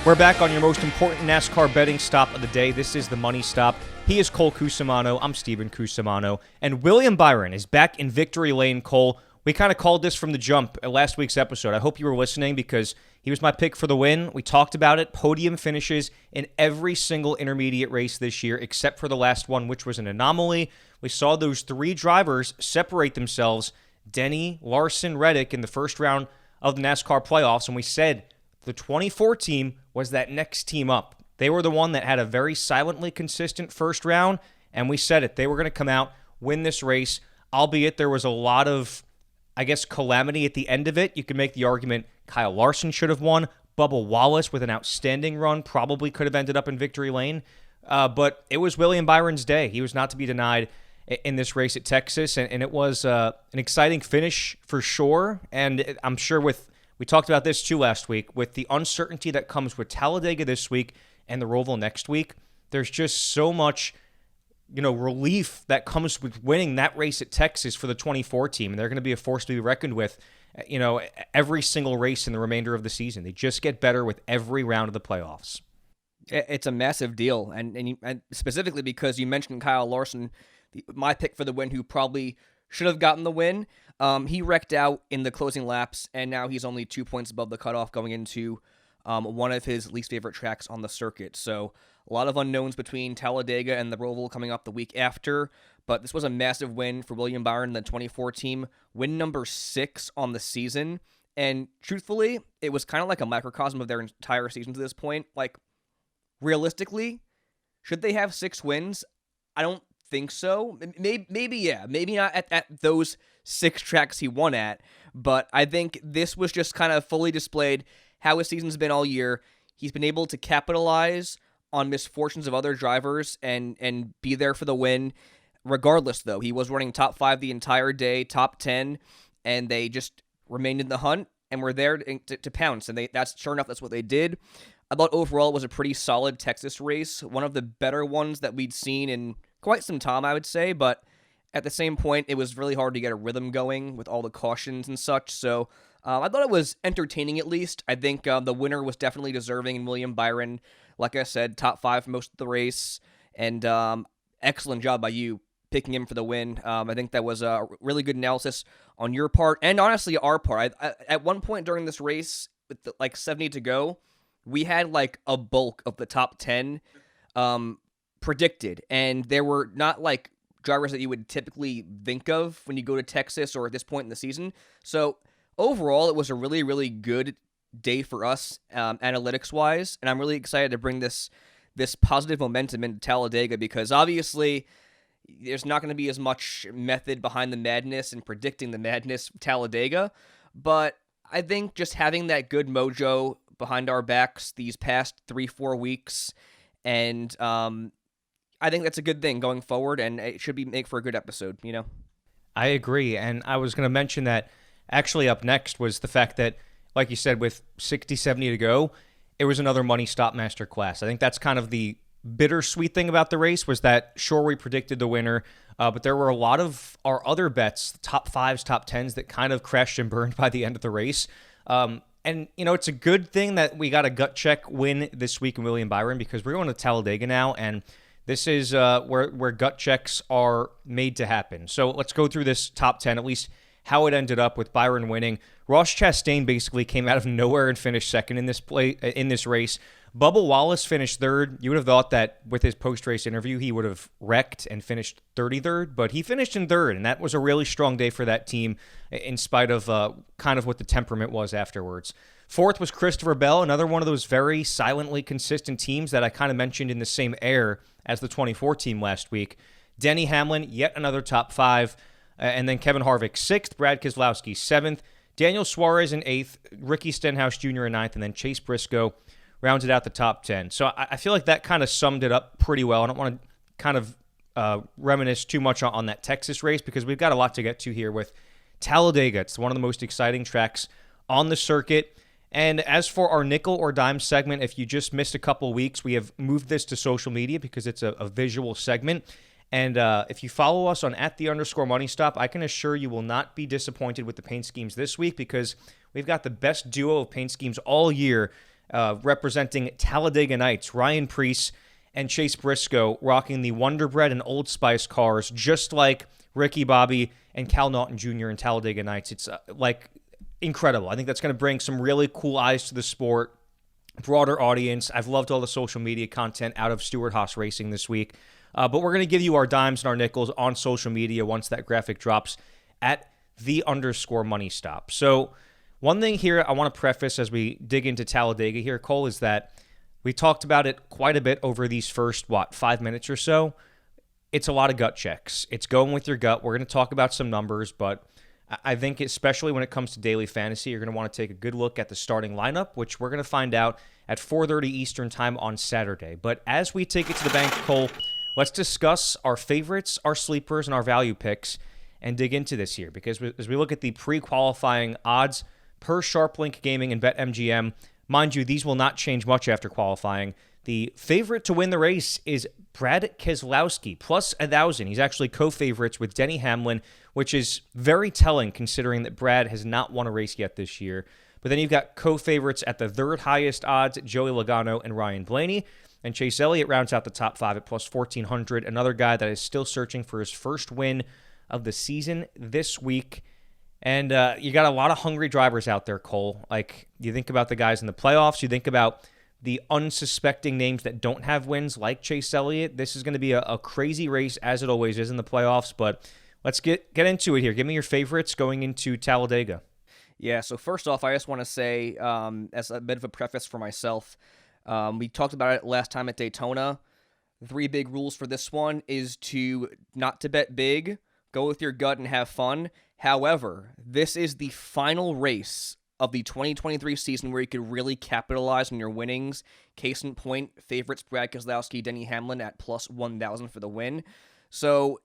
We're back on your most important NASCAR betting stop of the day. This is the Money Stop. He is Cole Cusimano. I'm Steven Cusimano. And William Byron is back in victory lane, Cole. We kind of called this from the jump at last week's episode. I hope you were listening because he was my pick for the win. We talked about it. Podium finishes in every single intermediate race this year except for the last one, which was an anomaly. We saw those three drivers separate themselves, Denny, Larson, Reddick, in the first round of the NASCAR playoffs, and we said the 24 team was that next team up. They were the one that had a very silently consistent first round, and we said it. They were going to come out, win this race, albeit there was a lot of, I guess, calamity at the end of it. You could make the argument Kyle Larson should have won. Bubba Wallace, with an outstanding run, probably could have ended up in victory lane. But it was William Byron's day. He was not to be denied in this race at Texas, and it was an exciting finish for sure. And I'm sure we talked about this too last week, with the uncertainty that comes with Talladega this week and the Roval next week, there's just so much, relief that comes with winning that race at Texas for the 24 team. And they're going to be a force to be reckoned with, every single race in the remainder of the season. They just get better with every round of the playoffs. It's a massive deal. And specifically because you mentioned Kyle Larson, my pick for the win, who probably should have gotten the win. He wrecked out in the closing laps, and now he's only 2 points above the cutoff going into one of his least favorite tracks on the circuit. So a lot of unknowns between Talladega and the Roval coming up the week after, but this was a massive win for William Byron, the 24 team, win number 6 on the season. And truthfully, it was kind of like a microcosm of their entire season to this point. Like, realistically, should they have 6 wins? I don't think so. Maybe yeah. Maybe not at those 6 tracks he won at, but I think this was just kind of fully displayed how his season's been all year. He's been able to capitalize on misfortunes of other drivers and be there for the win. Regardless, though, he was running top 5 the entire day, top 10, and they just remained in the hunt and were there to pounce. And sure enough, that's what they did. I thought overall it was a pretty solid Texas race, one of the better ones that we'd seen in quite some time, I would say, but at the same point, it was really hard to get a rhythm going with all the cautions and such, so I thought it was entertaining at least. I think the winner was definitely deserving in William Byron. Like I said, top 5 for most of the race, and excellent job by you picking him for the win. I think that was a really good analysis on your part, and honestly, our part. At one point during this race, with 70 to go, we had a bulk of the top 10 predicted, and there were not drivers that you would typically think of when you go to Texas or at this point in the season. So overall, it was a really, really good day for us analytics-wise, and I'm really excited to bring this positive momentum into Talladega because obviously there's not going to be as much method behind the madness and predicting the madness of Talladega, but I think just having that good mojo behind our backs these past 3-4 weeks, and I think that's a good thing going forward, and it should make for a good episode, I agree, and I was going to mention that actually up next was the fact that, like you said, with 60, 70 to go, it was another money stop masterclass. I think that's kind of the bittersweet thing about the race was that, sure, we predicted the winner, but there were a lot of our other bets, top 5s, top 10s, that kind of crashed and burned by the end of the race. And, it's a good thing that we got a gut check win this week in William Byron because we're going to Talladega now, and this is where gut checks are made to happen. So let's go through this top 10, at least how it ended up with Byron winning. Ross Chastain basically came out of nowhere and finished second in this race. Bubba Wallace finished third. You would have thought that with his post-race interview, he would have wrecked and finished 33rd, but he finished in third, and that was a really strong day for that team in spite of kind of what the temperament was afterwards. Fourth was Christopher Bell, another one of those very silently consistent teams that I kind of mentioned in the same air as the 24 team last week. Denny Hamlin, yet another top 5, and then Kevin Harvick 6th, Brad Keselowski 7th, Daniel Suarez in 8th, Ricky Stenhouse Jr. in 9th, and then Chase Briscoe rounded out the top 10. So I feel like that kind of summed it up pretty well. I don't want to kind of reminisce too much on that Texas race because we've got a lot to get to here with Talladega. It's one of the most exciting tracks on the circuit. And as for our nickel or dime segment, if you just missed a couple weeks, we have moved this to social media because it's a visual segment. And if you follow us on @the_money_stop, I can assure you will not be disappointed with the paint schemes this week because we've got the best duo of paint schemes all year representing Talladega Nights, Ryan Preece and Chase Briscoe rocking the Wonder Bread and Old Spice cars, just like Ricky Bobby and Cal Naughton Jr. in Talladega Nights. It's incredible. I think that's going to bring some really cool eyes to the sport, broader audience. I've loved all the social media content out of Stewart Haas Racing this week. But we're going to give you our dimes and our nickels on social media once that graphic drops at _MoneyStop. So one thing here I want to preface as we dig into Talladega here, Cole, is that we talked about it quite a bit over these first, 5 minutes or so. It's a lot of gut checks. It's going with your gut. We're going to talk about some numbers, but I think especially when it comes to daily fantasy, you're going to want to take a good look at the starting lineup, which we're going to find out at 4:30 Eastern time on Saturday. But as we take it to the bank, Cole, let's discuss our favorites, our sleepers, and our value picks and dig into this here. Because as we look at the pre-qualifying odds per SharpLink Gaming and BetMGM, mind you, these will not change much after qualifying. The favorite to win the race is Brad Keselowski, plus 1,000. He's actually co-favorites with Denny Hamlin, which is very telling considering that Brad has not won a race yet this year. But then you've got co-favorites at the third highest odds, Joey Logano and Ryan Blaney. And Chase Elliott rounds out the top 5 at plus 1,400, another guy that is still searching for his first win of the season this week. And you got a lot of hungry drivers out there, Cole. Like, you think about the guys in the playoffs, you think about the unsuspecting names that don't have wins like Chase Elliott. This is going to be a crazy race, as it always is in the playoffs, but let's get into it here. Give me your favorites going into Talladega. Yeah, so first off, I just want to say, as a bit of a preface for myself, we talked about it last time at Daytona. 3 big rules for this one is not to bet big, go with your gut and have fun. However, this is the final race of the 2023 season where you could really capitalize on your winnings. Case in point, favorites Brad Keselowski, Denny Hamlin at plus 1,000 for the win. So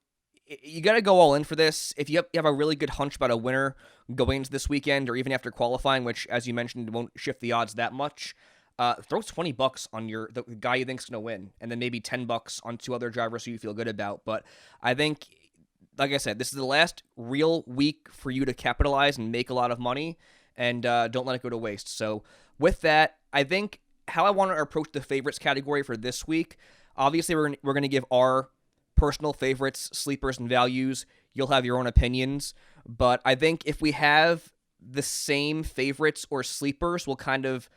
you got to go all in for this. If you have a really good hunch about a winner going into this weekend or even after qualifying, which, as you mentioned, won't shift the odds that much, throw $20 on the guy you think's going to win, and then maybe $10 on 2 other drivers who you feel good about. But I think, like I said, this is the last real week for you to capitalize and make a lot of money, and don't let it go to waste. So with that, I think how I want to approach the favorites category for this week, obviously we're going to give our personal favorites, sleepers, and values. You'll have your own opinions, but I think if we have the same favorites or sleepers, we'll kind of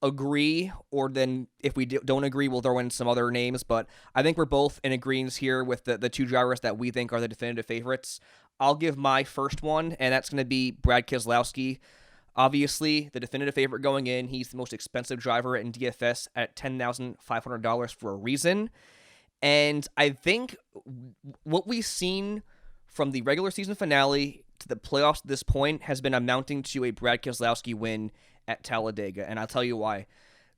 agree, or then if we don't agree, we'll throw in some other names. But I think we're both in agreement here with the 2 drivers that we think are the definitive favorites. I'll give my first one, and that's going to be Brad Keselowski. Obviously, the definitive favorite going in. He's the most expensive driver in DFS at $10,500 for a reason. And I think what we've seen from the regular season finale to the playoffs at this point has been amounting to a Brad Keselowski win at Talladega, and I'll tell you why.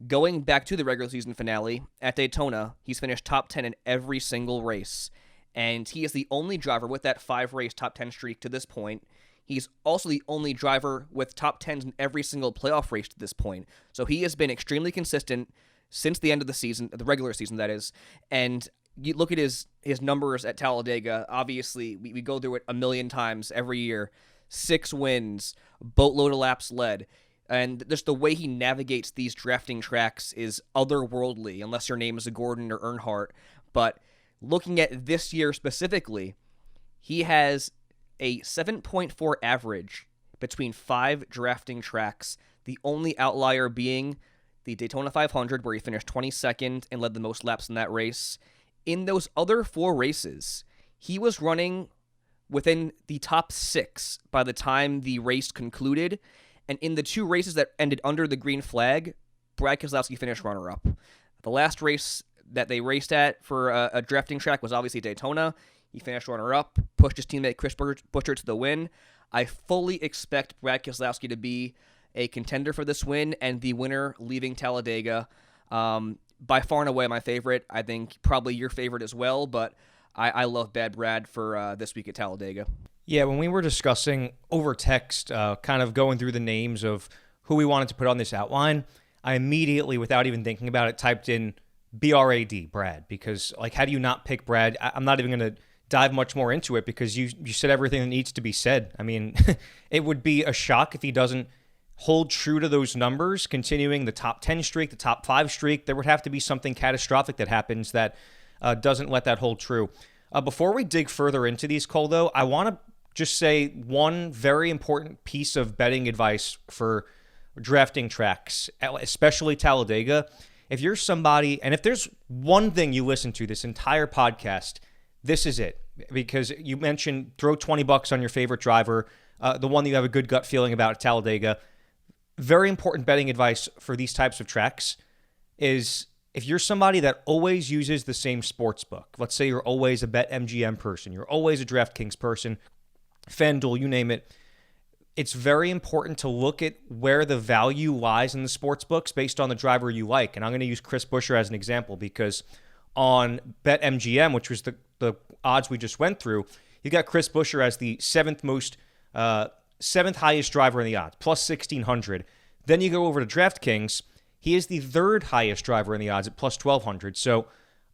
Going back to the regular season finale at Daytona, he's finished top 10 in every single race, and he is the only driver with that 5-race top 10 streak to this point. He's also the only driver with top 10s in every single playoff race to this point. So he has been extremely consistent since the end of the season, the regular season, that is. And you look at his numbers at Talladega. Obviously, we go through it a million times every year. 6 wins, boatload of laps led. And just the way he navigates these drafting tracks is otherworldly, unless your name is a Gordon or Earnhardt. But looking at this year specifically, he has a 7.4 average between 5 drafting tracks, the only outlier being the Daytona 500, where he finished 22nd and led the most laps in that race. In those other 4 races, he was running within the top 6 by the time the race concluded. And in the 2 races that ended under the green flag, Brad Keselowski finished runner-up. The last race that they raced at for a drafting track was obviously Daytona. He finished runner-up, pushed his teammate Chris Buescher to the win. I fully expect Brad Keselowski to be a contender for this win and the winner leaving Talladega. By far and away my favorite. I think probably your favorite as well, but I love Bad Brad for this week at Talladega. Yeah, when we were discussing over text, kind of going through the names of who we wanted to put on this outline, I immediately, without even thinking about it, typed in BRAD, Brad, because, like, how do you not pick Brad? I'm not even going to dive much more into it because you said everything that needs to be said. I mean, it would be a shock if he doesn't hold true to those numbers, continuing the top 10 streak, the top 5 streak, there would have to be something catastrophic that happens that doesn't let that hold true. Before we dig further into these, Cole, though, I want to just say one very important piece of betting advice for drafting tracks, especially Talladega. If you're somebody, and if there's one thing you listen to this entire podcast, this is it. Because you mentioned throw $20 on your favorite driver, the one that you have a good gut feeling about at Talladega. Very important betting advice for these types of tracks is if you're somebody that always uses the same sports book, let's say you're always a BetMGM person, you're always a DraftKings person, FanDuel, you name it, it's very important to look at where the value lies in the sports books based on the driver you like. And I'm going to use Chris Buescher as an example because on BetMGM, which was the odds we just went through, you got Chris Buescher as the seventh highest driver in the odds, plus 1,600. Then you go over to DraftKings, he is the third highest driver in the odds at plus 1,200. So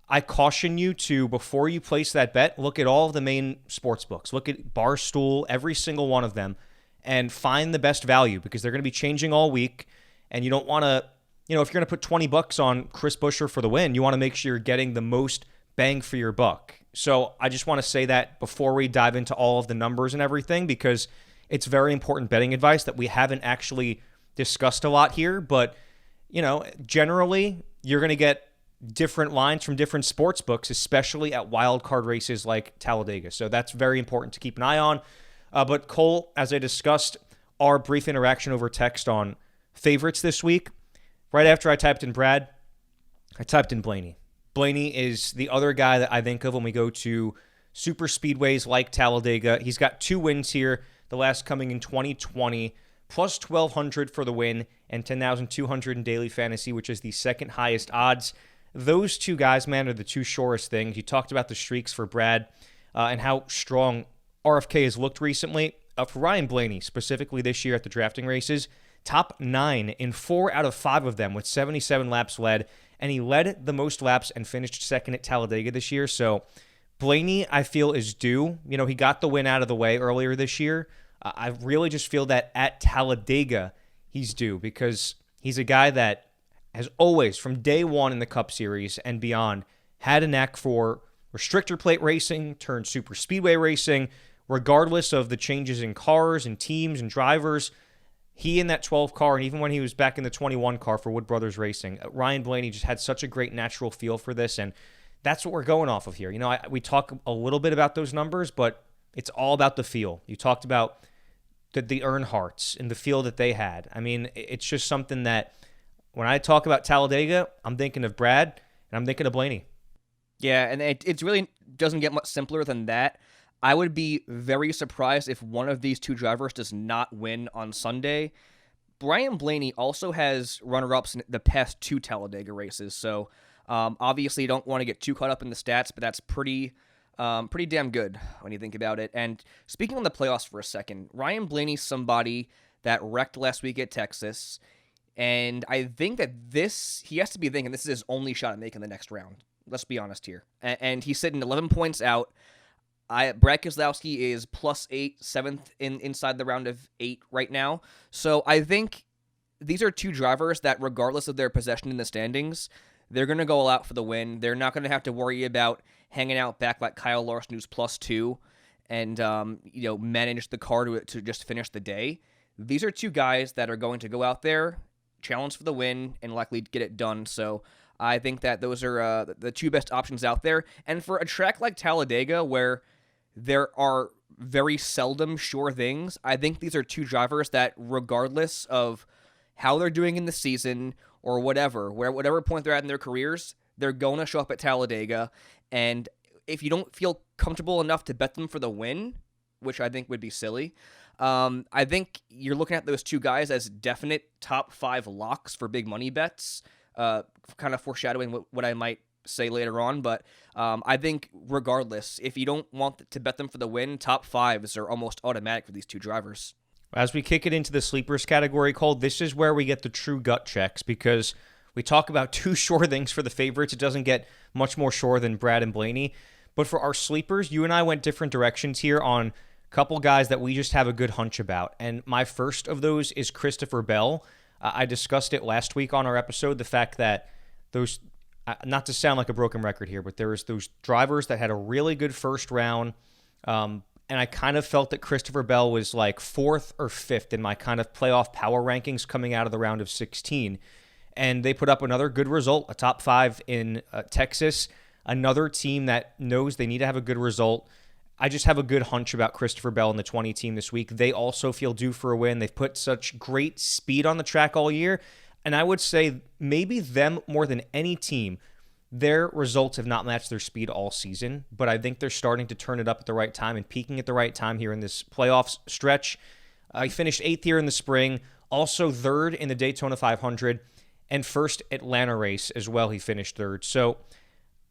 I caution you to, before you place that bet, look at all of the main sports books. Look at Barstool, every single one of them, and find the best value because they're going to be changing all week. And you don't want to, if you're going to put $20 on Chris Buescher for the win, you want to make sure you're getting the most bang for your buck. So I just want to say that before we dive into all of the numbers and everything, because it's very important betting advice that we haven't actually discussed a lot here. But, generally you're going to get different lines from different sports books, especially at wild card races like Talladega. So that's very important to keep an eye on. But Cole, as I discussed, our brief interaction over text on favorites this week, right after I typed in Brad, I typed in Blaney. Blaney is the other guy that I think of when we go to super speedways like Talladega. He's got 2 wins here, the last coming in 2020, plus 1,200 for the win and 10,200 in daily fantasy, which is the second highest odds. Those 2 guys, man, are the 2 surest things. You talked about the streaks for Brad and how strong RFK has looked recently. For Ryan Blaney, specifically this year at the drafting races, top 9 in 4 out of 5 of them with 77 laps led, and he led the most laps and finished second at Talladega this year. So Blaney, I feel, is due. He got the win out of the way earlier this year. I really just feel that at Talladega, he's due because he's a guy that has always, from day one in the Cup Series and beyond, had a knack for restrictor plate racing, turned super speedway racing, regardless of the changes in cars and teams and drivers. He in that 12 car, and even when he was back in the 21 car for Wood Brothers Racing, Ryan Blaney just had such a great natural feel for this, and that's what we're going off of here. We talk a little bit about those numbers, but it's all about the feel. You talked about the Earnhardts and the feel that they had. I mean, it's just something that when I talk about Talladega, I'm thinking of Brad, and I'm thinking of Blaney. Yeah, and it really doesn't get much simpler than that. I would be very surprised if one of these 2 drivers does not win on Sunday. Brian Blaney also has runner-ups in the past 2 Talladega races, so obviously you don't want to get too caught up in the stats, but that's pretty damn good when you think about it. And speaking on the playoffs for a second, Ryan Blaney's somebody that wrecked last week at Texas, and I think that he has to be thinking this is his only shot at making the next round. Let's be honest here. And he's sitting 11 points out. Brad Keselowski is +8, 7th inside the round of 8 right now. So I think these are 2 drivers that, regardless of their possession in the standings, they're going to go all out for the win. They're not going to have to worry about hanging out back like Kyle Larson, who's +2, and manage the car to just finish the day. These are 2 guys that are going to go out there, challenge for the win, and likely get it done. So I think that those are the 2 best options out there. And for a track like Talladega, where there are very seldom sure things, I think these are 2 drivers that, regardless of how they're doing in the season or whatever point they're at in their careers, they're going to show up at Talladega. And if you don't feel comfortable enough to bet them for the win, which I think would be silly, I think you're looking at those 2 guys as definite top 5 locks for big money bets, kind of foreshadowing what I might say later on. But I think regardless, if you don't want to bet them for the win, top 5s are almost automatic for these 2 drivers. As we kick it into the sleepers category, Cole, this is where we get the true gut checks because we talk about 2 sure things for the favorites. It doesn't get much more sure than Brad and Blaney. But for our sleepers, you and I went different directions here on couple guys that we just have a good hunch about. And my first of those is Christopher Bell. I discussed it last week on our episode, the fact that those, not to sound like a broken record here, but there was those drivers that had a really good first round. And I kind of felt that Christopher Bell was like 4th or 5th in my kind of playoff power rankings coming out of the round of 16. And they put up another good result, a top 5 in Texas, another team that knows they need to have a good result. I just have a good hunch about Christopher Bell and the 20 team this week. They also feel due for a win. They've put such great speed on the track all year. And I would say maybe them more than any team, their results have not matched their speed all season, but I think they're starting to turn it up at the right time and peaking at the right time here in this playoffs stretch. He finished 8th here in the spring, also 3rd in the Daytona 500, and first Atlanta race as well. He finished 3rd. So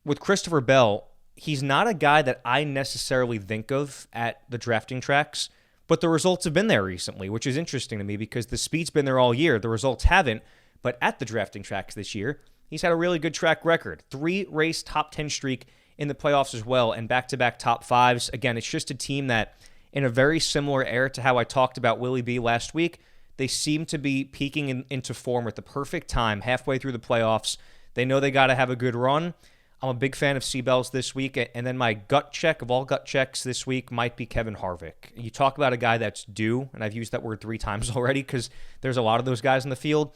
with Christopher Bell, he's not a guy that I necessarily think of at the drafting tracks, but the results have been there recently, which is interesting to me because the speed's been there all year. The results haven't, but at the drafting tracks this year, he's had a really good track record. 3-race top 10 streak in the playoffs as well, and back-to-back top 5s. Again, it's just a team that, in a very similar era to how I talked about Willie B last week, they seem to be peaking into form at the perfect time, halfway through the playoffs. They know they got to have a good run. I'm a big fan of Seabell's this week, and then my gut check of all gut checks this week might be Kevin Harvick. You talk about a guy that's due, and I've used that word 3 times already because there's a lot of those guys in the field.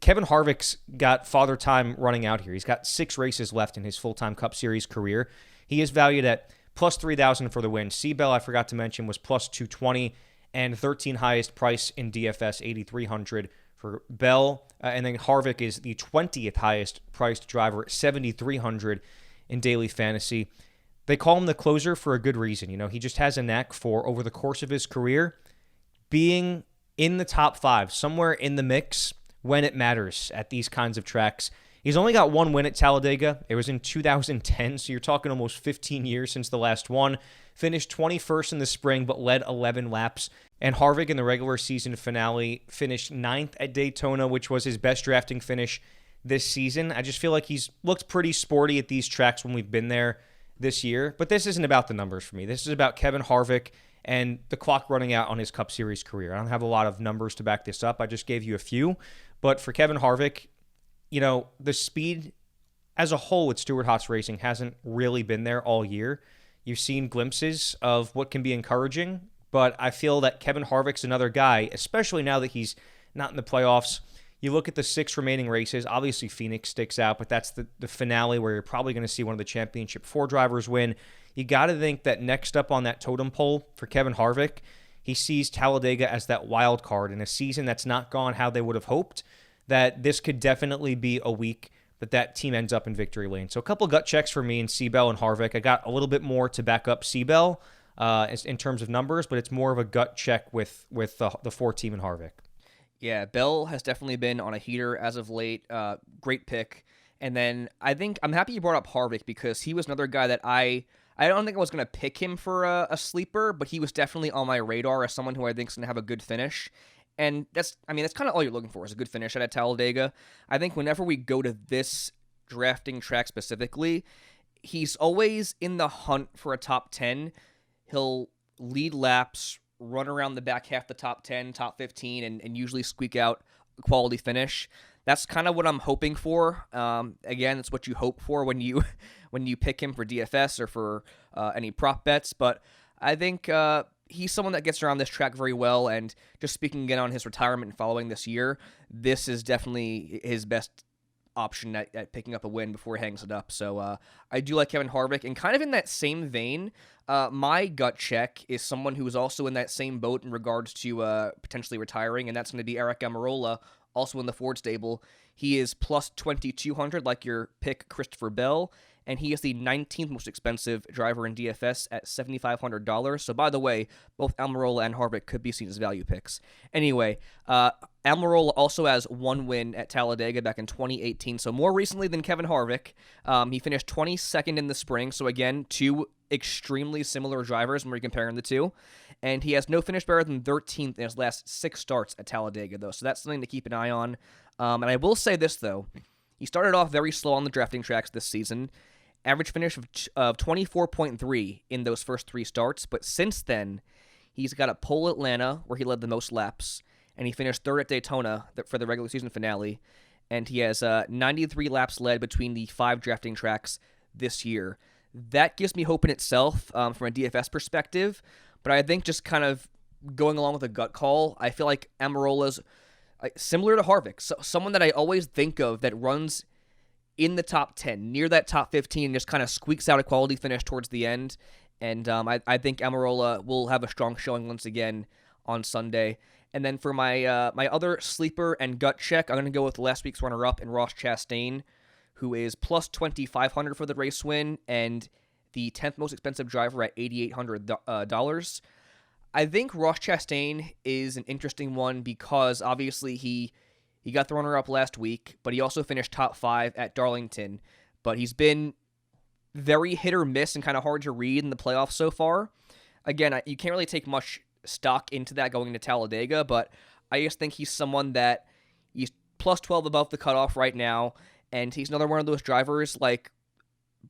Kevin Harvick's got father time running out here. He's got 6 races left in his full-time Cup Series career. He is valued at plus 3,000 for the win. Seabell, I forgot to mention, was plus 220, and 13 highest price in DFS, 8,300 for Bell. And then Harvick is the 20th highest priced driver, 7,300 in daily fantasy. They call him the closer for a good reason. You know, he just has a knack for, over the course of his career, being in the top 5, somewhere in the mix when it matters at these kinds of tracks. He's only got 1 win at Talladega. It was in 2010, so you're talking almost 15 years since the last one. Finished 21st in the spring, but led 11 laps. And Harvick in the regular season finale finished 9th at Daytona, which was his best drafting finish this season. I just feel like he's looked pretty sporty at these tracks when we've been there this year. But this isn't about the numbers for me. This is about Kevin Harvick and the clock running out on his Cup Series career. I don't have a lot of numbers to back this up. I just gave you a few. But for Kevin Harvick, you know, the speed as a whole with Stewart Haas Racing hasn't really been there all year. You've seen glimpses of what can be encouraging, but I feel that Kevin Harvick's another guy, especially now that he's not in the playoffs. You look at the 6 remaining races, obviously Phoenix sticks out, but that's the finale where you're probably going to see one of the Championship 4 drivers win. You got to think that next up on that totem pole for Kevin Harvick, he sees Talladega as that wild card in a season that's not gone how they would have hoped, that this could definitely be a week that team ends up in victory lane. So a couple gut checks for me in Seabell and Harvick. I got a little bit more to back up Seabell in terms of numbers, but it's more of a gut check with the 4 team in Harvick. Yeah, Bell has definitely been on a heater as of late. Great pick. And then I think I'm happy you brought up Harvick because he was another guy that I don't think I was going to pick him for a sleeper, but he was definitely on my radar as someone who I think is going to have a good finish. And that's kind of all you're looking for is a good finish at Talladega. I think whenever we go to this drafting track specifically, he's always in the hunt for a top 10. He'll lead laps, run around the back half the top 10, top 15, and usually squeak out a quality finish. That's kind of what I'm hoping for. Again, it's what you hope for when you pick him for DFS or for any prop bets. But I think he's someone that gets around this track very well, and just speaking again on his retirement and following this year, this is definitely his best option at picking up a win before he hangs it up. So I do like Kevin Harvick, and kind of in that same vein, my gut check is someone who is also in that same boat in regards to potentially retiring, and that's going to be Eric Almirola, also in the Ford stable. He is plus 2,200, like your pick Christopher Bell, and he is the 19th most expensive driver in DFS at $7,500. So, by the way, both Almirola and Harvick could be seen as value picks. Anyway, Almirola also has 1 win at Talladega back in 2018, so more recently than Kevin Harvick. He finished 22nd in the spring, so again, 2 extremely similar drivers when we're comparing the 2. And he has no finish better than 13th in his last 6 starts at Talladega, though, so that's something to keep an eye on. And I will say this, though. He started off very slow on the drafting tracks this season. Average finish of 24.3 in those first 3 starts, but since then, He's got a pole at Atlanta, where he led the most laps, and he finished third at Daytona for the regular season finale. And he has 93 laps led between the 5 drafting tracks this year. That gives me hope in itself from a DFS perspective, but I think just kind of going along with a gut call, I feel like Almirola's similar to Harvick, so someone that I always think of that runs in the top 10, near that top 15, and just kind of squeaks out a quality finish towards the end. And I think Almirola will have a strong showing once again on Sunday. And then for my my other sleeper and gut check, I'm going to go with last week's runner-up in Ross Chastain, who is plus 2,500 for the race win and the 10th most expensive driver at $8,800. I think Ross Chastain is an interesting one because obviously he got the runner-up last week, but he also finished top 5 at Darlington. But he's been very hit or miss and kind of hard to read in the playoffs so far. Again, you can't really take much stock into that going into Talladega, but I just think he's someone that he's plus 12 above the cutoff right now, and he's another one of those drivers like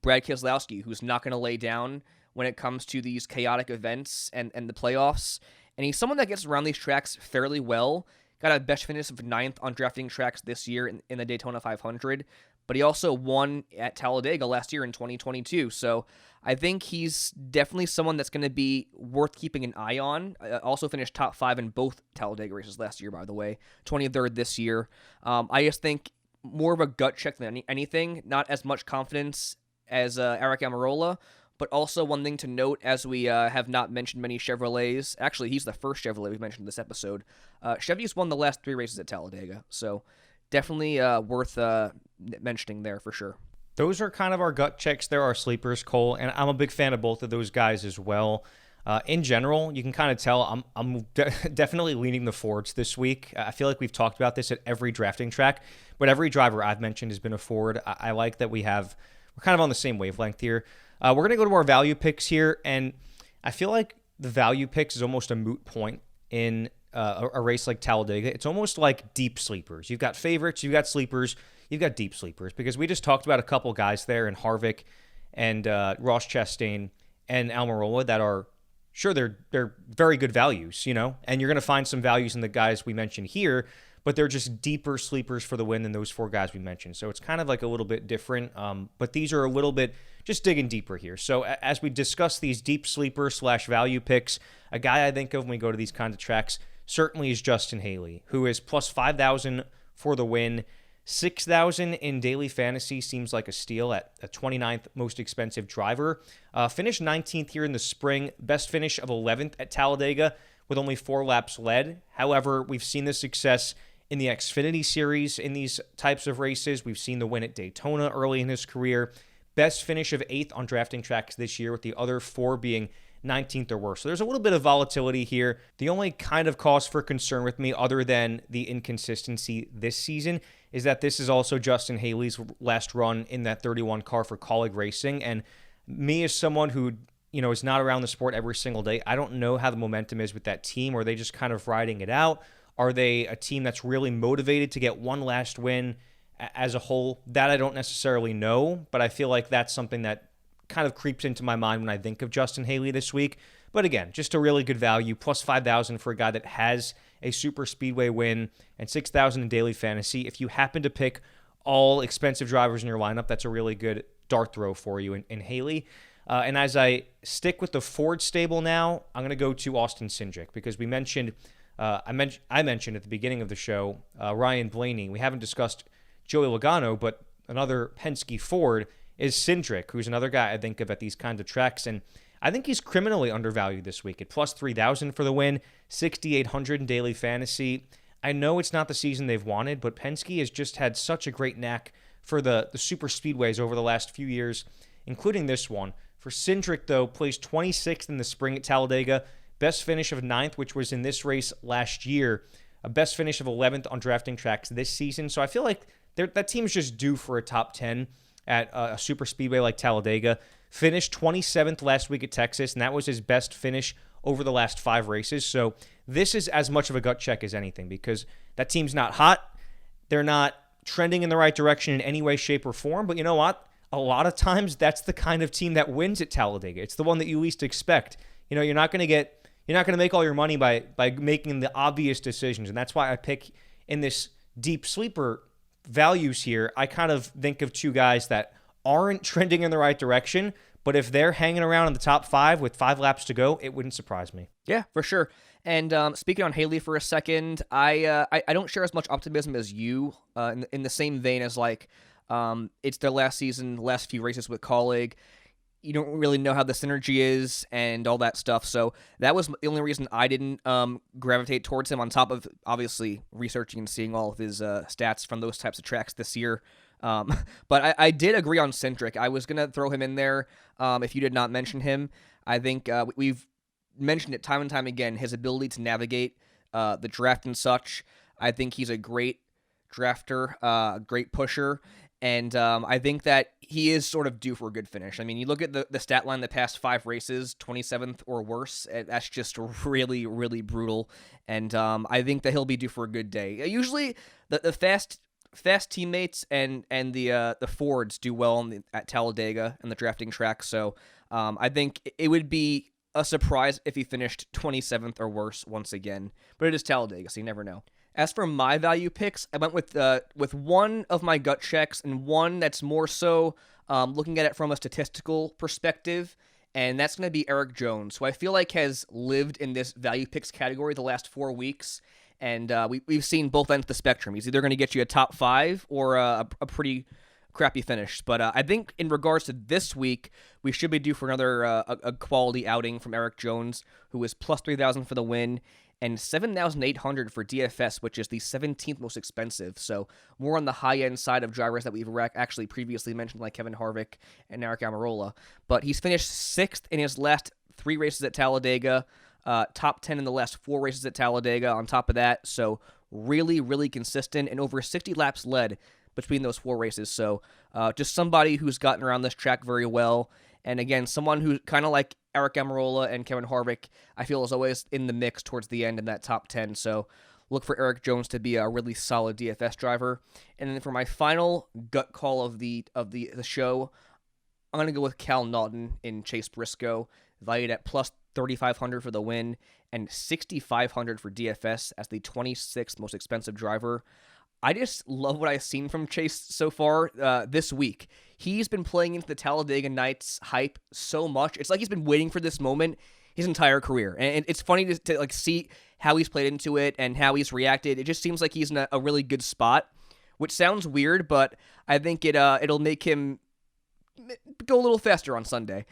Brad Keselowski who's not going to lay down when it comes to these chaotic events and the playoffs. And he's someone that gets around these tracks fairly well. Got a best finish of 9th on drafting tracks this year in the Daytona 500, but he also won at Talladega last year in 2022. So I think he's definitely someone that's going to be worth keeping an eye on. Also finished top 5 in both Talladega races last year, by the way, 23rd this year. I just think more of a gut check than anything, not as much confidence as Aric Almirola. But also one thing to note, as we have not mentioned many Chevrolets. Actually, he's the first Chevrolet we've mentioned in this episode. Chevy's won the last 3 races at Talladega, so definitely worth mentioning there for sure. Those are kind of our gut checks. There are sleepers, Cole, and I'm a big fan of both of those guys as well. In general, you can kind of tell I'm definitely leaning the Fords this week. I feel like we've talked about this at every drafting track, but every driver I've mentioned has been a Ford. I like that we're kind of on the same wavelength here. We're going to go to our value picks here, and I feel like the value picks is almost a moot point in a race like Talladega. It's almost like deep sleepers. You've got favorites, you've got sleepers, you've got deep sleepers, because we just talked about a couple guys there in Harvick and Ross Chastain and Almirola that are, sure, they're very good values, and you're going to find some values in the guys we mentioned here, but they're just deeper sleepers for the win than those 4 guys we mentioned. So it's kind of like a little bit different, but these are a little bit just digging deeper here. So as we discuss these deep sleeper / value picks, a guy I think of when we go to these kinds of tracks certainly is Justin Haley, who is plus 5,000 for the win. 6,000 in daily fantasy seems like a steal at a 29th most expensive driver. Finished 19th here in the spring, best finish of 11th at Talladega with only 4 laps led. However, we've seen the success in the Xfinity Series in these types of races. We've seen the win at Daytona early in his career. Best finish of 8th on drafting tracks this year, with the other 4 being 19th or worse. So there's a little bit of volatility here. The only kind of cause for concern with me, other than the inconsistency this season, is that this is also Justin Haley's last run in that 31 car for Colleague Racing. And me, as someone who is not around the sport every single day, I don't know how the momentum is with that team. Are they just kind of riding it out? Are they a team that's really motivated to get one last win as a whole? That I don't necessarily know, but I feel like that's something that kind of creeps into my mind when I think of Justin Haley this week. But again, just a really good value, plus 5,000 for a guy that has a super speedway win and 6,000 in daily fantasy. If you happen to pick all expensive drivers in your lineup, that's a really good dart throw for you in Haley. And as I stick with the Ford stable now, I'm going to go to Austin Cindric, because we mentioned, I mentioned at the beginning of the show, Ryan Blaney. We haven't discussed Joey Logano, but another Penske Ford is Cindric, who's another guy I think of at these kinds of tracks. And I think he's criminally undervalued this week at plus 3,000 for the win, 6,800 in daily fantasy. I know it's not the season they've wanted, but Penske has just had such a great knack for the super speedways over the last few years, including this one. For Cindric, though, placed 26th in the spring at Talladega, best finish of 9th, which was in this race last year, a best finish of 11th on drafting tracks this season. So I feel like that team's just due for a top 10 at a super speedway like Talladega. Finished 27th last week at Texas, and that was his best finish over the last 5 races. So this is as much of a gut check as anything, because that team's not hot. They're not trending in the right direction in any way, shape, or form. But you know what? A lot of times that's the kind of team that wins at Talladega. It's the one that you least expect. You're not going to get, You're not going to make all your money by making the obvious decisions. And that's why I pick in this deep sleeper values here. I kind of think of two guys that aren't trending in the right direction, but if they're hanging around in the top 5 with 5 laps to go, it wouldn't surprise me. Yeah, for sure. And speaking on Haley for a second, I don't share as much optimism as you in the same vein as it's their last season, last few races with colleague. You don't really know how the synergy is and all that stuff. So that was the only reason I didn't gravitate towards him, on top of obviously researching and seeing all of his stats from those types of tracks this year. But I did agree on Cindric. I was going to throw him in there if you did not mention him. I think we've mentioned it time and time again, his ability to navigate the draft and such. I think he's a great drafter, great pusher. And I think that he is sort of due for a good finish. I mean, you look at the stat line the past 5 races, 27th or worse. That's just really, really brutal. And I think that he'll be due for a good day. Usually the fast teammates and the Fords do well at Talladega and the drafting track. So I think it would be a surprise if he finished 27th or worse once again. But it is Talladega, so you never know. As for my value picks, I went with one of my gut checks and one that's more so looking at it from a statistical perspective, and that's going to be Eric Jones, who I feel like has lived in this value picks category the last 4 weeks, and we've seen both ends of the spectrum. He's either going to get you a top 5 or a pretty crappy finish. But I think in regards to this week, we should be due for another a quality outing from Eric Jones, who is plus 3,000 for the win and 7,800 for DFS, which is the 17th most expensive. So more on the high-end side of drivers that we've actually previously mentioned, like Kevin Harvick and Aric Almirola. But he's finished 6th in his last 3 races at Talladega, top 10 in the last 4 races at Talladega on top of that. So really, really consistent, and over 60 laps led between those 4 races. So just somebody who's gotten around this track very well. And again, someone who kind of like Aric Almirola and Kevin Harvick, I feel is always in the mix towards the end in that top 10. So look for Eric Jones to be a really solid DFS driver. And then for my final gut call of the show, I'm going to go with Cal Naughton in Chase Briscoe, valued at plus 3,500 for the win and 6,500 for DFS as the 26th most expensive driver. I just love what I've seen from Chase so far this week. He's been playing into the Talladega Nights hype so much. It's like he's been waiting for this moment his entire career. And it's funny to like see how he's played into it and how he's reacted. It just seems like he's in a really good spot, which sounds weird, but I think it'll make him go a little faster on Sunday.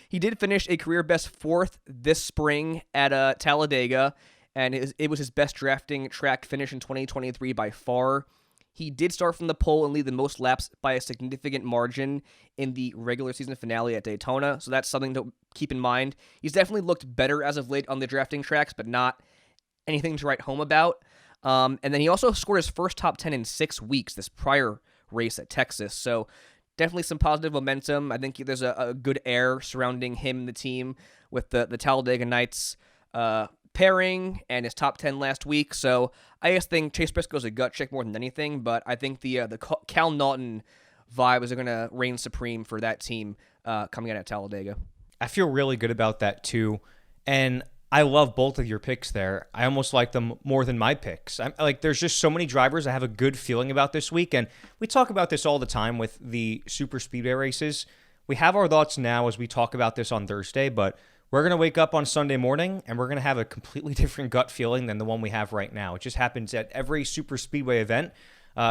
He did finish a career best 4th this spring at Talladega, and it was his best drafting track finish in 2023 by far. He did start from the pole and lead the most laps by a significant margin in the regular season finale at Daytona, so that's something to keep in mind. He's definitely looked better as of late on the drafting tracks, but not anything to write home about. And then he also scored his first top 10 in 6 weeks this prior race at Texas, so definitely some positive momentum. I think there's a good air surrounding him and the team with the Talladega Nights pairing and his top 10 last week. So I just think Chase Briscoe's a gut check more than anything, but I think the Cal Naughton vibes are going to reign supreme for that team coming out at Talladega. I feel really good about that too. And I love both of your picks there. I almost like them more than my picks. There's just so many drivers I have a good feeling about this week. And we talk about this all the time with the super speedway races. We have our thoughts now as we talk about this on Thursday, but we're going to wake up on Sunday morning and we're going to have a completely different gut feeling than the one we have right now. It just happens at every super speedway event.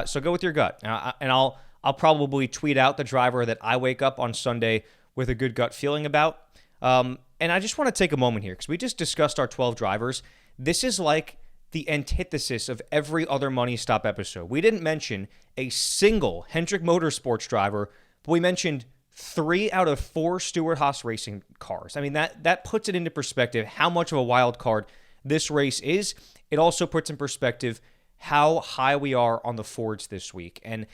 So go with your gut. And I'll probably tweet out the driver that I wake up on Sunday with a good gut feeling about. And I just want to take a moment here because we just discussed our 12 drivers. This is like the antithesis of every other Money Stop episode. We didn't mention a single Hendrick Motorsports driver, but we mentioned 3 out of 4 Stewart-Haas racing cars. I mean, that puts it into perspective how much of a wild card this race is. It also puts in perspective how high we are on the Fords this week. And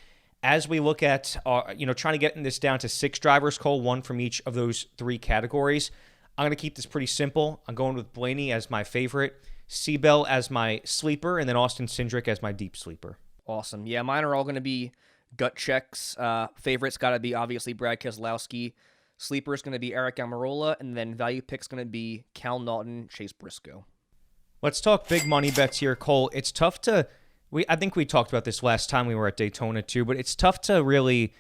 as we look at, trying to get this down to 6 drivers, Cole, 1 from each of those 3 categories, I'm going to keep this pretty simple. I'm going with Blaney as my favorite, Seabell as my sleeper, and then Austin Cindric as my deep sleeper. Awesome. Yeah, mine are all going to be gut checks. Favorites got to be obviously Brad Keselowski. Sleeper is going to be Eric Almirola, and then value pick's going to be Cal Naughton, Chase Briscoe. Let's talk big money bets here, Cole. It's tough to I think we talked about this last time we were at Daytona too, but it's tough to really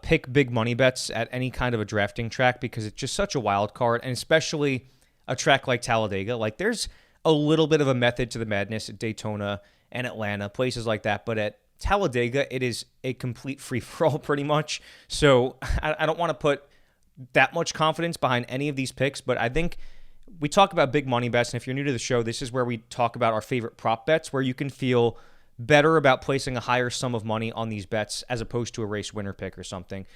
pick big money bets at any kind of a drafting track because it's just such a wild card, and especially a track like Talladega. Like there's a little bit of a method to the madness at Daytona and Atlanta, places like that, but at Talladega, it is a complete free-for-all pretty much. So I don't want to put that much confidence behind any of these picks, but I think we talk about big money bets, and if you're new to the show, this is where we talk about our favorite prop bets, where you can feel better about placing a higher sum of money on these bets as opposed to a race winner pick or something.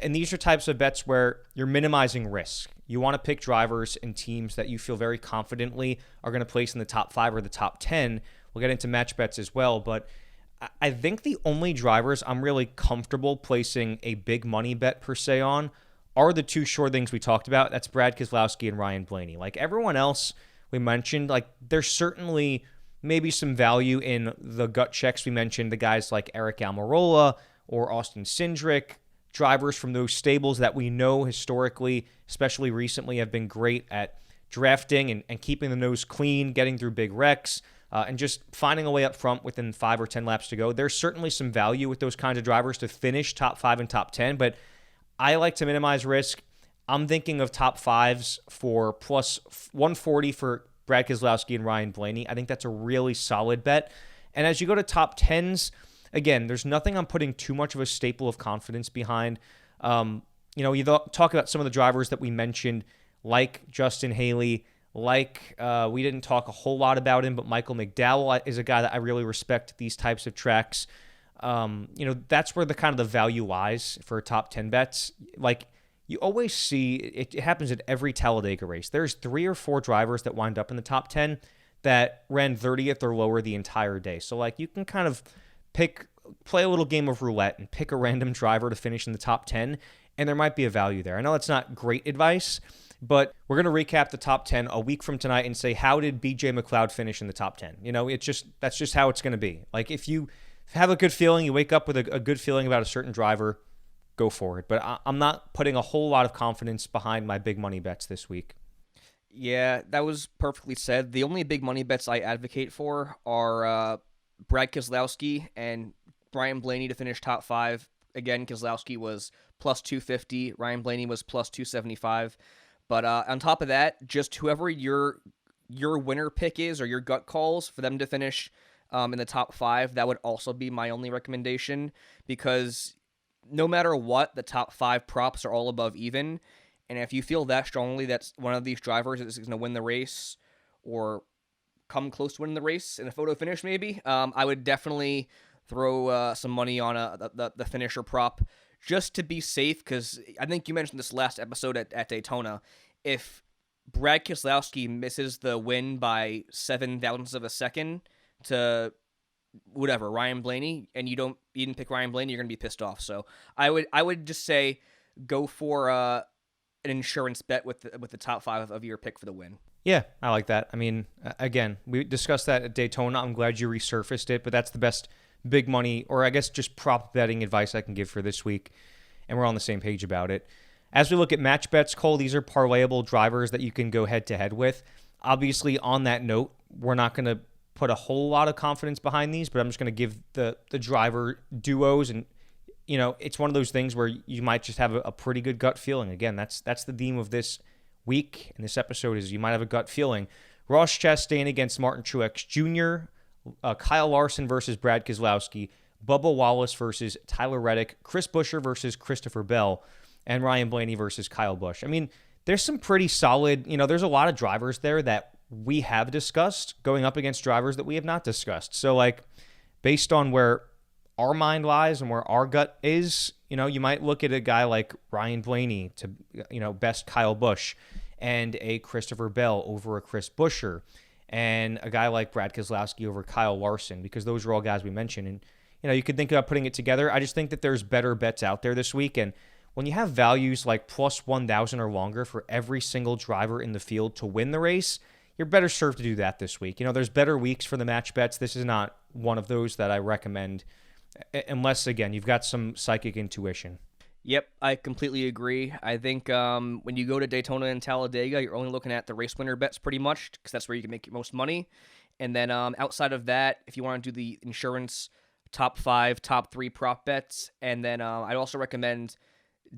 And these are types of bets where you're minimizing risk. You want to pick drivers and teams that you feel very confidently are going to place in the top 5 or the top 10. We'll get into match bets as well, but I think the only drivers I'm really comfortable placing a big money bet per se on are the two sure things we talked about. That's Brad Keselowski and Ryan Blaney. Like everyone else we mentioned, like there's certainly maybe some value in the gut checks we mentioned, the guys like Eric Almirola or Austin Cindric, drivers from those stables that we know historically, especially recently, have been great at drafting and keeping the nose clean, getting through big wrecks, and just finding a way up front within 5 or 10 laps to go. There's certainly some value with those kinds of drivers to finish top 5 and top 10, but I like to minimize risk. I'm thinking of top 5s for plus 140 for Brad Keselowski and Ryan Blaney. I think that's a really solid bet. And as you go to top 10s, again, there's nothing I'm putting too much of a staple of confidence behind. You talk about some of the drivers that we mentioned, like Justin Haley, we didn't talk a whole lot about him, but Michael McDowell is a guy that I really respect these types of tracks. That's where the kind of the value lies for top 10 bets. Like you always see, it happens at every Talladega race. There's 3 or 4 drivers that wind up in the top 10 that ran 30th or lower the entire day. So like you can kind of play a little game of roulette and pick a random driver to finish in the top 10, and there might be a value there. I know that's not great advice, but we're going to recap the top 10 a week from tonight and say, how did BJ McLeod finish in the top 10? That's just how it's going to be. Like if you have a good feeling, you wake up with a good feeling about a certain driver, go for it. But I'm not putting a whole lot of confidence behind my big money bets this week. Yeah, that was perfectly said. The only big money bets I advocate for are Brad Keselowski and Ryan Blaney to finish top 5. Again, Keselowski was plus 250. Ryan Blaney was plus 275. But on top of that, just whoever your winner pick is or your gut calls for them to finish in the top 5, that would also be my only recommendation, because no matter what, the top 5 props are all above even. And if you feel that strongly that one of these drivers is going to win the race or come close to winning the race in a photo finish maybe, I would definitely throw some money on the finisher prop just to be safe, because I think you mentioned this last episode at Daytona. If Brad Keselowski misses the win by 7 thousandths of a second to whatever, Ryan Blaney, and you didn't pick Ryan Blaney, you're going to be pissed off. So I would just say go for an insurance bet with the top 5 of your pick for the win. Yeah, I like that. I mean, again, we discussed that at Daytona. I'm glad you resurfaced it, but that's the best big money, or I guess just prop betting advice I can give for this week, and we're on the same page about it. As we look at match bets, Cole, these are parlayable drivers that you can go head-to-head with. Obviously, on that note, we're not going to put a whole lot of confidence behind these, but I'm just going to give the driver duos, and it's one of those things where you might just have a pretty good gut feeling. Again, that's the theme of this week and this episode is you might have a gut feeling. Ross Chastain against Martin Truex Jr., Kyle Larson versus Brad Keselowski, Bubba Wallace versus Tyler Reddick, Chris Buescher versus Christopher Bell, and Ryan Blaney versus Kyle Busch. I mean, there's some pretty solid, there's a lot of drivers there that we have discussed going up against drivers that we have not discussed. So, like, based on where our mind lies and where our gut is, you might look at a guy like Ryan Blaney to, best Kyle Busch, and a Christopher Bell over a Chris Buescher, and a guy like Brad Keselowski over Kyle Larson, because those are all guys we mentioned. And, you could think about putting it together. I just think that there's better bets out there this week. And when you have values like plus 1,000 or longer for every single driver in the field to win the race, you're better served to do that this week. There's better weeks for the match bets. This is not one of those that I recommend unless, again, you've got some psychic intuition. Yep, I completely agree. I think when you go to Daytona and Talladega, you're only looking at the race winner bets pretty much because that's where you can make your most money. And then outside of that, if you want to do the insurance top five, top three prop bets, and then I'd also recommend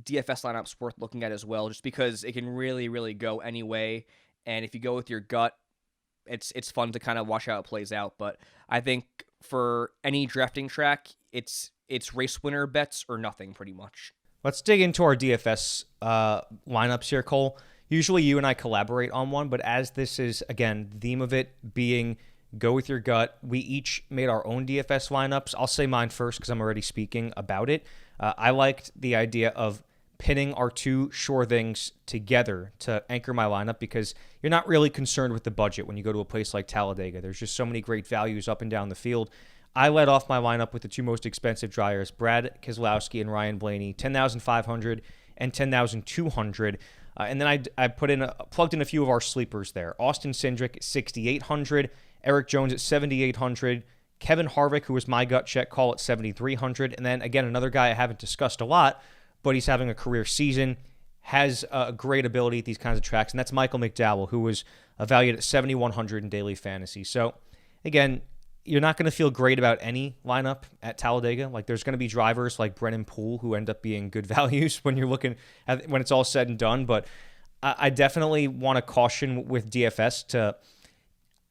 DFS lineups worth looking at as well, just because it can really, really go any way. And if you go with your gut, it's fun to kind of watch how it plays out. But I think for any drafting track, it's race winner bets or nothing pretty much. Let's dig into our DFS lineups here, Cole. Usually you and I collaborate on one, but as this is, again, the theme of it being go with your gut, we each made our own DFS lineups. I'll say mine first because I'm already speaking about it. I liked the idea of pinning our two sure things together to anchor my lineup because you're not really concerned with the budget when you go to a place like Talladega. There's just so many great values up and down the field. I led off my lineup with the two most expensive drivers, Brad Keselowski and Ryan Blaney, 10,500 and 10,200. And then I plugged in a few of our sleepers there. Austin Cindric at 6,800, Eric Jones at 7,800, Kevin Harvick, who was my gut check call, at 7,300. And then again, another guy I haven't discussed a lot, but he's having a career season, has a great ability at these kinds of tracks, and that's Michael McDowell, who was valued at 7,100 in daily fantasy. So again, you're not going to feel great about any lineup at Talladega. Like there's going to be drivers like Brennan Poole who end up being good values when you're looking at when it's all said and done. But I definitely want to caution with DFS to,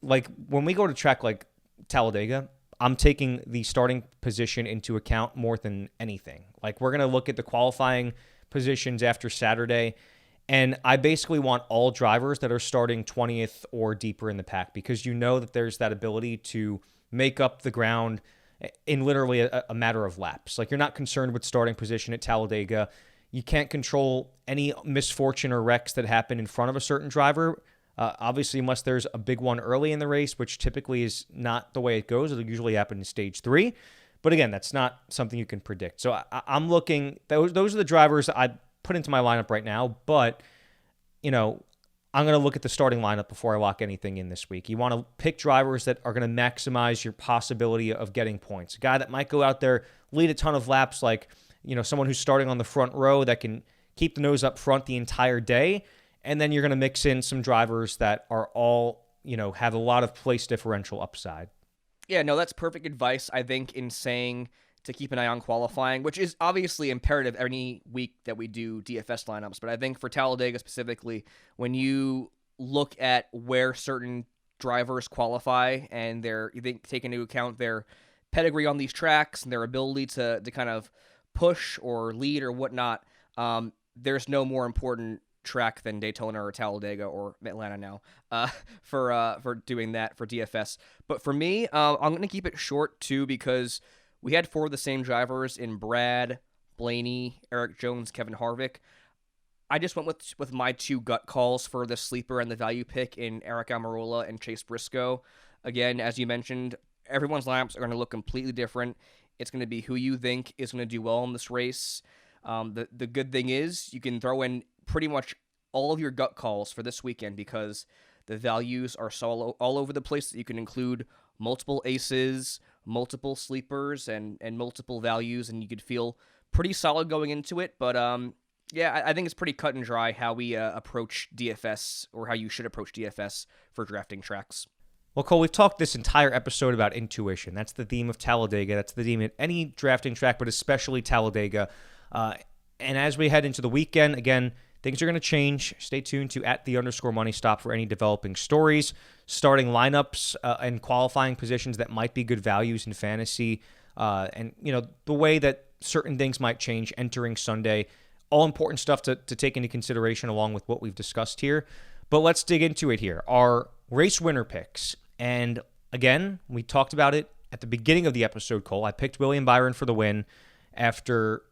like, when we go to track like Talladega, I'm taking the starting position into account more than anything. Like we're going to look at the qualifying positions after Saturday, and I basically want all drivers that are starting 20th or deeper in the pack because you know that there's that ability to make up the ground in literally a matter of laps. Like you're not concerned with starting position at Talladega. You can't control any misfortune or wrecks that happen in front of a certain driver. Obviously, unless there's a big one early in the race, which typically is not the way it goes. It'll usually happen in stage 3. But again, that's not something you can predict. So I'm looking, those are the drivers I put into my lineup right now. But, you know, I'm going to look at the starting lineup before I lock anything in this week. You want to pick drivers that are going to maximize your possibility of getting points. A guy that might go out there, lead a ton of laps, like, you know, someone who's starting on the front row that can keep the nose up front the entire day. And then you're going to mix in some drivers that are all, you know, have a lot of place differential upside. Yeah, no, that's perfect advice, I think, in saying to keep an eye on qualifying, which is obviously imperative any week that we do DFS lineups. But I think for Talladega specifically, when you look at where certain drivers qualify and you think take into account their pedigree on these tracks and their ability to kind of push or lead or whatnot, there's no more important track than Daytona or Talladega or Atlanta now for doing that for DFS. But for me, I'm going to keep it short too because we had 4 of the same drivers in Brad, Blaney, Eric Jones, Kevin Harvick. I just went with my 2 gut calls for the sleeper and the value pick in Eric Almirola and Chase Briscoe. Again, as you mentioned, everyone's lineups are going to look completely different. It's going to be who you think is going to do well in this race. The good thing is you can throw in pretty much all of your gut calls for this weekend because the values are so all over the place that you can include multiple aces, multiple sleepers, and multiple values, and you could feel pretty solid going into it. But yeah, I think it's pretty cut and dry how we approach DFS or how you should approach DFS for drafting tracks. Well, Cole, we've talked this entire episode about intuition. That's the theme of Talladega. That's the theme at any drafting track, but especially Talladega. And as we head into the weekend, again, things are going to change. Stay tuned to @the_money stop for any developing stories, starting lineups, and qualifying positions that might be good values in fantasy. And, you know, the way that certain things might change entering Sunday. All important stuff to take into consideration along with what we've discussed here. But let's dig into it here. Our race winner picks. And again, we talked about it at the beginning of the episode, Cole. I picked William Byron for the win after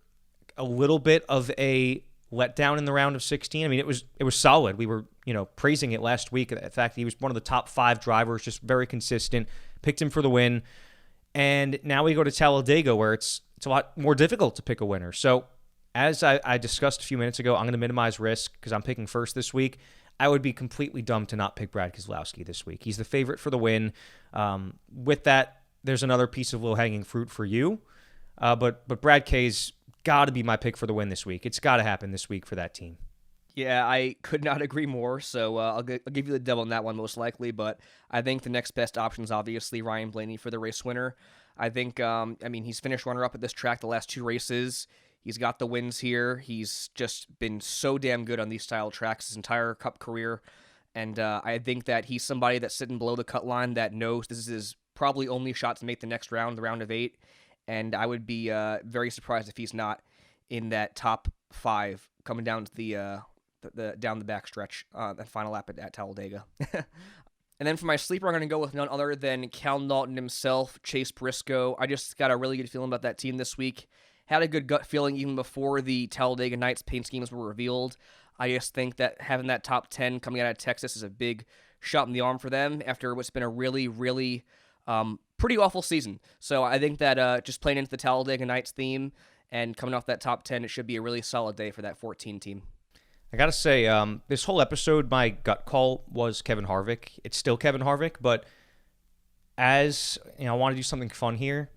a little bit of a letdown in the round of 16. I mean, it was solid. We were, you know, praising it last week. In fact, he was one of the top 5 drivers, just very consistent. Picked him for the win. And now we go to Talladega where it's a lot more difficult to pick a winner. So as I discussed a few minutes ago, I'm going to minimize risk because I'm picking first this week. I would be completely dumb to not pick Brad Keselowski this week. He's the favorite for the win. With that, there's another piece of low-hanging fruit for you. But Brad K's got to be my pick for the win this week. It's got to happen this week for that team. Yeah, I could not agree more. So I'll give you the double on that one most likely. But I think the next best option is obviously Ryan Blaney for the race winner. I think, he's finished runner-up at this track the last 2 races. He's got the wins here. He's just been so damn good on these style tracks his entire Cup career. And I think that he's somebody that's sitting below the cut line that knows this is his probably only shot to make the next round, the round of 8. And I would be very surprised if he's not in that top 5 coming down to the down the backstretch, that final lap at Talladega. And then for my sleeper, I'm going to go with none other than Cal Naughton himself, Chase Briscoe. I just got a really good feeling about that team this week. Had a good gut feeling even before the Talladega Nights paint schemes were revealed. I just think that having that top 10 coming out of Texas is a big shot in the arm for them after what's been a really, really pretty awful season. So I think that just playing into the Talladega Nights theme and coming off that top 10, it should be a really solid day for that 14 team. I got to say, this whole episode, my gut call was Kevin Harvick. It's still Kevin Harvick, but as I want to do something fun here.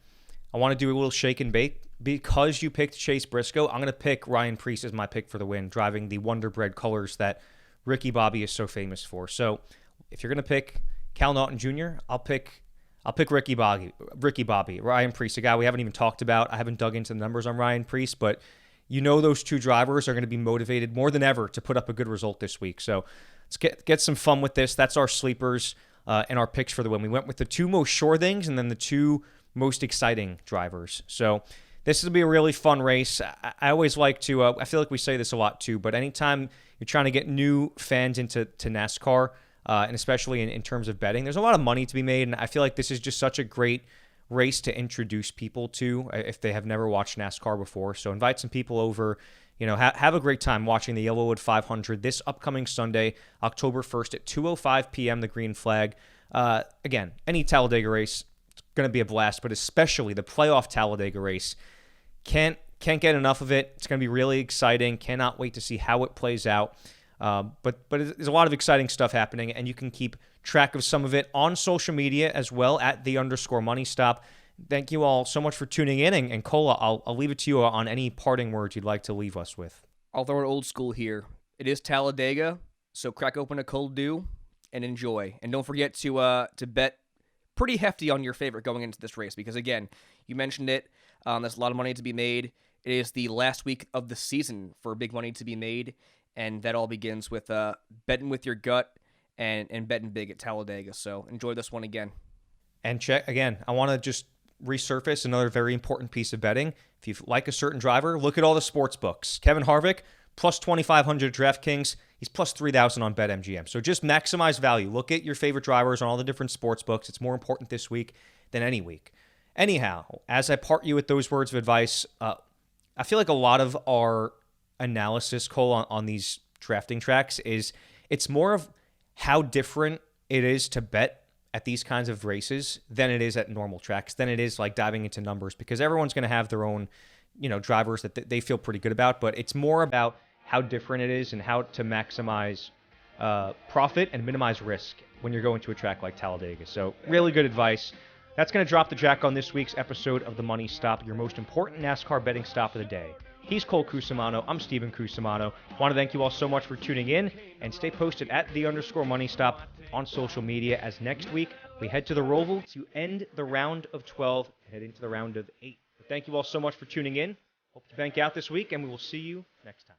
I want to do a little shake and bake. Because you picked Chase Briscoe, I'm going to pick Ryan Preece as my pick for the win, driving the Wonder Bread colors that Ricky Bobby is so famous for. So if you're going to pick Cal Naughton Jr., I'll pick Ricky Bobby. Ryan Preece, a guy we haven't even talked about. I haven't dug into the numbers on Ryan Preece, but those 2 drivers are going to be motivated more than ever to put up a good result this week. So let's get some fun with this. That's our sleepers and our picks for the win. We went with the 2 most sure things and then the 2 most exciting drivers. So this will be a really fun race. I always like to, I feel like we say this a lot too, but anytime you're trying to get new fans into NASCAR, and especially in terms of betting, there's a lot of money to be made. And I feel like this is just such a great race to introduce people to if they have never watched NASCAR before. So invite some people over, have a great time watching the YellaWood 500 this upcoming Sunday, October 1st at 2:05 p.m., the green flag. Again, any Talladega race, it's going to be a blast, but especially the playoff Talladega race. Can't get enough of it. It's going to be really exciting. Cannot wait to see how it plays out. But there's a lot of exciting stuff happening, and you can keep track of some of it on social media as well at @the_money_stop. Thank you all so much for tuning in, and Cola, I'll leave it to you on any parting words you'd like to leave us with. I'll throw it old school here. It is Talladega, so crack open a cold dew and enjoy. And don't forget to bet pretty hefty on your favorite going into this race because, again, you mentioned it. There's a lot of money to be made. It is the last week of the season for big money to be made, and that all begins with betting with your gut and betting big at Talladega. So enjoy this one again. And check, again, I want to just resurface another very important piece of betting. If you like a certain driver, look at all the sports books. Kevin Harvick, plus 2,500 DraftKings. He's plus 3,000 on BetMGM. So just maximize value. Look at your favorite drivers on all the different sports books. It's more important this week than any week. Anyhow, as I part you with those words of advice, I feel like a lot of our analysis, Cole, on these drafting tracks is it's more of how different it is to bet at these kinds of races than it is at normal tracks, than it is like diving into numbers, because everyone's going to have their own, drivers that they feel pretty good about, but it's more about how different it is and how to maximize profit and minimize risk when you're going to a track like Talladega. So really good advice. That's going to drop the jack on this week's episode of The Money Stop, your most important NASCAR betting stop of the day. He's Cole Cusimano. I'm Steven Cusimano. Want to thank you all so much for tuning in, and stay posted at @the_money_stop on social media, as next week we head to the Roval to end the round of 12 and head into the round of 8. But thank you all so much for tuning in. Hope to bank out this week, and we will see you next time.